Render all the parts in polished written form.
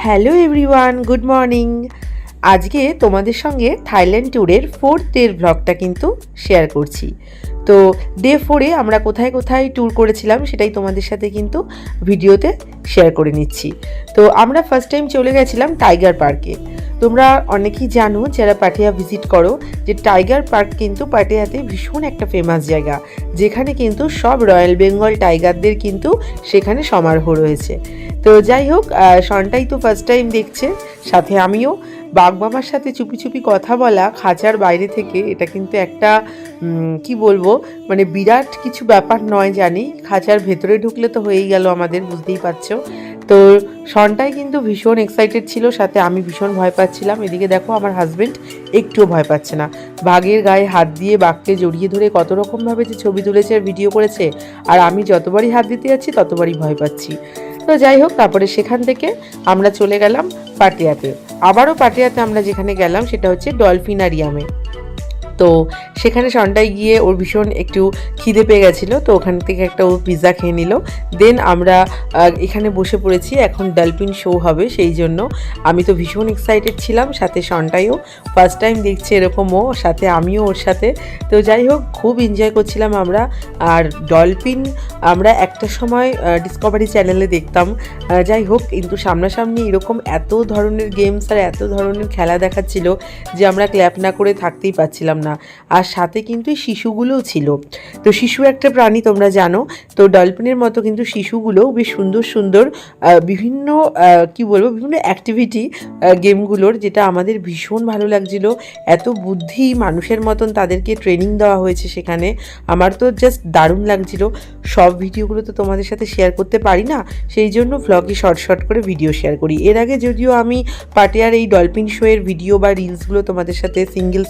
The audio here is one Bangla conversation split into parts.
Hello everyone, good morning. আজকে তোমাদের সঙ্গে থাইল্যান্ড ট্যুরের 4th ডের ব্লগটা কিন্তু শেয়ার করছি। তো ডে 4-এ আমরা কোথায় কোথায় ট্যুর করেছিলাম সেটাই তোমাদের সাথে কিন্তু ভিডিওতে শেয়ার করে নিচ্ছি। তো আমরা ফার্স্ট টাইম চলে গেছিলাম টাইগার পার্কে। তোমরা অনেকেই জানো যারা পাটিয়া ভিজিট করো যে টাইগার পার্ক কিন্তু পাটিয়াতে ভীষণ একটা ফেমাস জায়গা, যেখানে কিন্তু সব রয়্যাল বেঙ্গল টাইগারদের কিন্তু সেখানে সমারোহ রয়েছে। তো যাই হোক, শনটাই তো ফার্স্ট টাইম দেখছে, সাথে আমিও। বাঘমামার সাথে চুপি চুপি কথা বলা খাঁচার বাইরে থেকে, এটা কিন্তু একটা কি বলবো, মানে বিরাট কিছু ব্যাপার নয় জানি। খাঁচার ভেতরে ঢুকলে তো হয়েই গেল আমাদের, বুঝতেই পারছো। তো শনটাই কিন্তু ভীষণ এক্সাইটেড ছিল, সাথে আমি ভীষণ ভয় পাচ্ছিলাম। এদিকে দেখো আমার হাজব্যান্ড একটুও ভয় পাচ্ছে না, বাঘের গায়ে হাত দিয়ে বাঘকে জড়িয়ে ধরে কত রকমভাবে যে ছবি তুলেছে আর ভিডিও করেছে, আর আমি যতবারই হাত দিতে যাচ্ছি ততবারই ভয় পাচ্ছি। তো যাই হোক, তারপরে সেখান থেকে আমরা চলে গেলাম পাটিয়াতে। আবারও পাটিয়াতে আমরা যেখানে গেলাম সেটা হচ্ছে ডলফিনারিয়ামে। তো সেখানে সন্ধ্যায় গিয়ে ওর ভীষণ একটু খিদে পেয়ে গেছিলো, তো ওখান থেকে একটা ও পিৎজা খেয়ে নিল। দেন আমরা এখানে বসে পড়েছি, এখন ডলফিন শো হবে, সেই জন্য আমি তো ভীষণ এক্সাইটেড ছিলাম, সাথে সন্ধ্যায়ও ফার্স্ট টাইম দেখছে এরকমও, সাথে আমিও ওর সাথে। তো যাই হোক, খুব এনজয় করছিলাম আমরা। আর ডলফিন আমরা একটা সময় ডিসকভারি চ্যানেলে দেখতাম, যাই হোক, কিন্তু সামনাসামনি এরকম এত ধরনের গেমস আর এত ধরনের খেলা দেখাচ্ছিল যে আমরা ক্ল্যাপ না করে থাকতেই পারছিলাম না। আর সাথে কিন্তু শিশুগুলোও ছিল। তো শিশু একটা প্রাণী তোমরা জানো, তো ডলফিনের মতো কিন্তু শিশুগুলোও বেশ সুন্দর সুন্দর বিভিন্ন কি বলবো, বিভিন্ন অ্যাক্টিভিটি গেমগুলোর, যেটা আমাদের ভীষণ ভালো লাগছিল। এত বুদ্ধি, মানুষের মতন তাদেরকে ট্রেনিং দেওয়া হয়েছে সেখানে, আমার তো জাস্ট দারুণ লাগছিল। সব ভিডিওগুলো তো তোমাদের সাথে শেয়ার করতে পারি না, সেই জন্য ভ্লগে শর্ট শর্ট করে ভিডিও শেয়ার করি। এর আগে যদিও আমি পাটিয়ার এই ডলফিন শোয়ের ভিডিও বা রিলসগুলো তোমাদের সাথে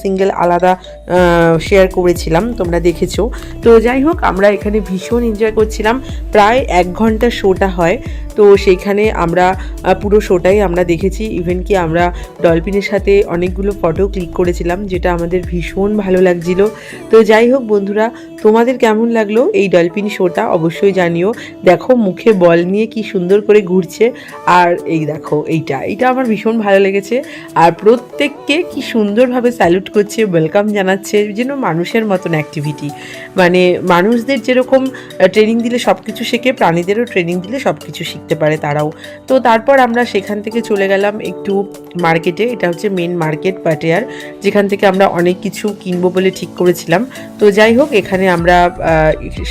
সিঙ্গেল আলাদা শেয়ার করেছিলাম, তোমরা দেখেছো। তো যাই হোক, আমরা এখানে ভীষণ এনজয় করছিলাম। প্রায় 1 ঘন্টা শোটা হয়, তো সেইখানে আমরা পুরো শোটাই আমরা দেখেছি। ইভেন কি আমরা ডলফিনের সাথে অনেকগুলো ফটো ক্লিক করেছিলাম, যেটা আমাদের ভীষণ ভালো লাগছিল। তো যাই হোক বন্ধুরা, তোমাদের কেমন লাগলো এই ডলফিন শোটা অবশ্যই জানিও। দেখো মুখে বল নিয়ে কি সুন্দর করে ঘুরছে, আর এই দেখো এইটা আমার ভীষণ ভালো লেগেছে। আর প্রত্যেককে কি সুন্দরভাবে স্যালুট করছে, ওয়েলকাম জানাচ্ছে, যেন মানুষের মতন অ্যাক্টিভিটি। মানে মানুষদের যেরকম ট্রেনিং দিলে সব কিছু শেখে, প্রাণীদেরও ট্রেনিং দিলে সব কিছু শিখতে পারে তারাও। তো তারপর আমরা সেখান থেকে চলে গেলাম একটু মার্কেটে। এটা হচ্ছে মেন মার্কেট পাটিয়ার, যেখান থেকে আমরা অনেক কিছু কিনবো বলে ঠিক করেছিলাম। তো যাই হোক, এখানে আমরা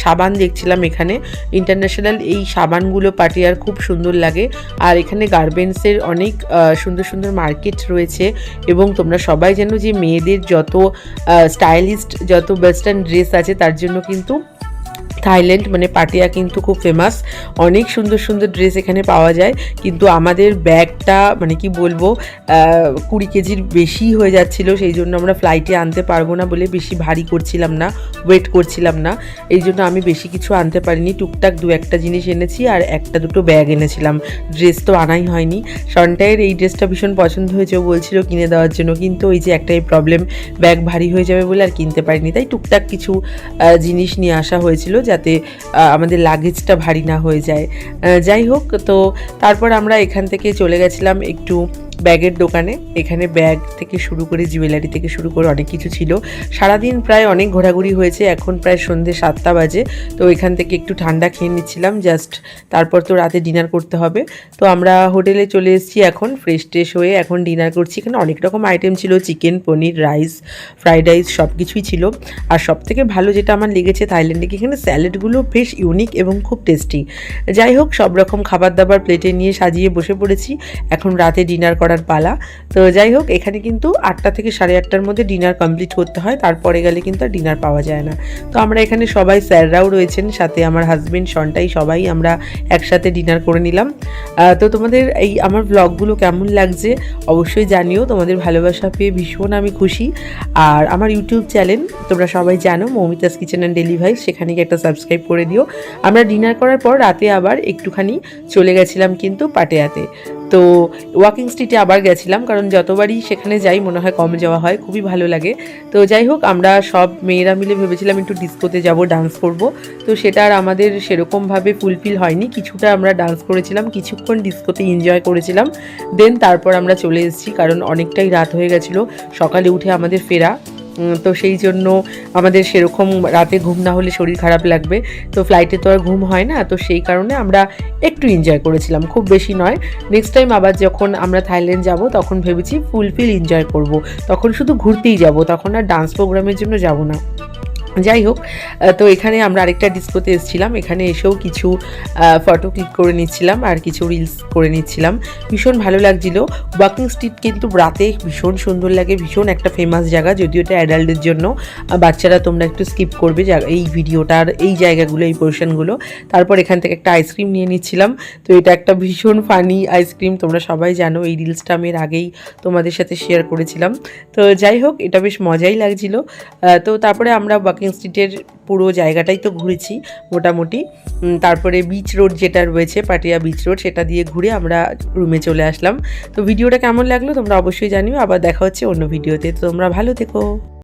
সাবান দেখছিলাম। এখানে ইন্টারন্যাশনাল এই সাবানগুলো পাটিয়ার খুব সুন্দর লাগে। আর এখানে গার্মেন্টসের অনেক সুন্দর সুন্দর মার্কেট রয়েছে। এবং তোমরা সবাই জানো যে মেয়েদের যত স্টাইলিস্ট, যত ওয়েস্টার্ন ড্রেস আছে, তার জন্য কিন্তু থাইল্যান্ড মানে পাটিয়া কিন্তু খুব ফেমাস। অনেক সুন্দর সুন্দর ড্রেস এখানে পাওয়া যায়, কিন্তু আমাদের ব্যাগটা মানে কি বলবো 20 কেজির বেশি হয়ে যাচ্ছিল, সেই জন্য আমরা ফ্লাইটে আনতে পারবো না বলে বেশি ভারী করছিলাম না, ওয়েট করছিলাম না, এই জন্য আমি বেশি কিছু আনতে পারিনি। টুকটাক 2-1টা জিনিস এনেছি, আর 1-2 ব্যাগ এনেছিলাম, ড্রেস তো আনাই হয়নি। সন্টায়ের এই ড্রেসটা ভীষণ পছন্দ হয়েছে, ও বলছিল কিনে দেওয়ার জন্য, কিন্তু ওই যে একটাই প্রবলেম, ব্যাগ ভারী হয়ে যাবে বলে আর কিনতে পারিনি। তাই টুকটাক কিছু জিনিস নিয়ে আসা হয়েছিল, যাতে আমাদের লাগেজটা ভারী না হয়ে যায়। যাই হোক, তো তারপর আমরা এখান থেকে চলে গেছিলাম একটু ব্যাগের দোকানে। এখানে ব্যাগ থেকে শুরু করে জুয়েলারি থেকে শুরু করে অনেক কিছু ছিল। সারাদিন প্রায় অনেক ঘোরাঘুরি হয়েছে, এখন প্রায় সন্ধ্যে 7টা বাজে। তো এখান থেকে একটু ঠান্ডা খেয়ে নিচ্ছিলাম জাস্ট, তারপর তো রাতে ডিনার করতে হবে। তো আমরা হোটেলে চলে এসেছি এখন, ফ্রেশ হয়ে এখন ডিনার করছি। এখানে অনেক রকম আইটেম ছিল, চিকেন, পনির, রাইস, ফ্রাইড রাইস সব কিছুই ছিল। আর সবথেকে ভালো যেটা আমার লেগেছে থাইল্যান্ডে, এখানে স্যালাডগুলো বেশ ইউনিক এবং খুব টেস্টি। যাই হোক, সব রকম খাবার দাবার প্লেটে নিয়ে সাজিয়ে বসে পড়েছি, এখন রাতে ডিনার করার পালা। তো যাই হোক, এখানে কিন্তু 8টা থেকে 8:30টার মধ্যে ডিনার কমপ্লিট করতে হয়, তারপরে গেলে কিন্তু আর ডিনার পাওয়া যায় না। তো আমরা এখানে সবাই, স্যাররাও রয়েছেন সাথে, আমার হাজবেন্ড, সন্টাই, সবাই আমরা একসাথে ডিনার করে নিলাম। তো তোমাদের এই আমার ব্লগগুলো কেমন লাগছে অবশ্যই জানিও, তোমাদের ভালোবাসা পেয়ে ভীষণ আমি খুশি। আর আমার ইউটিউব চ্যানেল তোমরা সবাই জানো, Moumita's kitchen and daily vibes, সেখানে গিয়ে একটা সাবস্ক্রাইব করে দিও। আমরা ডিনার করার পর রাতে আবার একটুখানি চলে গেছিলাম কিন্তু পাটিয়াতে। তো ওয়াকিং স্ট্রিটে আবার গেছিলাম, কারণ যতবারই সেখানে যাই মনে হয় কম যাওয়া হয়, খুবই ভালো লাগে। তো যাই হোক, আমরা সব মেয়েরা মিলে ভেবেছিলাম একটু ডিস্কোতে যাব, ডান্স করব। তো সেটা আর আমাদের সেরকমভাবে ফুলফিল হয়নি। কিছুটা আমরা ডান্স করেছিলাম, কিছুক্ষণ ডিস্কোতে এনজয় করেছিলাম, দেন তারপর আমরা চলে এসেছি, কারণ অনেকটাই রাত হয়ে গেছিলো, সকালে উঠে আমাদের ফেরা। তো সেই জন্য আমাদের সেরকম রাতে ঘুম না হলে শরীর খারাপ লাগবে, তো ফ্লাইটে তো আর ঘুম হয় না, তো সেই কারণে আমরা একটু এনজয় করেছিলাম, খুব বেশি নয়। নেক্সট টাইম আবার যখন আমরা থাইল্যান্ড যাব তখন ভেবেছি ফুলফিল এনজয় করব, তখন শুধু ঘুরতেই যাব, তখন আর ডান্স প্রোগ্রামের জন্য যাব না। যাই হোক, তো এখানে আমরা আরেকটা ডিস্কোতে এসেছিলাম, এখানে এসেও কিছু ফটো ক্লিক করে নিচ্ছিলাম আর কিছু রিলস করে নিচ্ছিলাম, ভীষণ ভালো লাগছিল। ওয়াকিং স্ট্রিট কিন্তু রাতে ভীষণ সুন্দর লাগে, ভীষণ একটা ফেমাস জায়গা, যদিও এটা অ্যাডাল্টদের জন্য, বাচ্চারা তোমরা একটু স্কিপ করবে এই ভিডিওটার এই জায়গাগুলো, এই পোর্শনগুলো। তারপর এখান থেকে একটা আইসক্রিম নিয়ে নিচ্ছিলাম, তো এটা একটা ভীষণ ফানি আইসক্রিম, তোমরা সবাই জানো, এই রিলসটা আমি এর আগেই তোমাদের সাথে শেয়ার করেছিলাম। তো যাই হোক, এটা বেশ মজাই লাগছিল। তো তারপরে আমরা ওয়াকিং স্ট্রিটের পুরো জায়গাটাই তো ঘুরেছি মোটামুটি। তারপরে বিচ রোড যেটা রয়েছে, পাটিয়া বিচ রোড, সেটা দিয়ে ঘুরে আমরা রুমে চলে আসলাম। তো ভিডিওটা কেমন লাগলো তোমরা অবশ্যই জানিও, আবার দেখা হচ্ছে অন্য ভিডিওতে, তো তোমরা ভালো থেকো।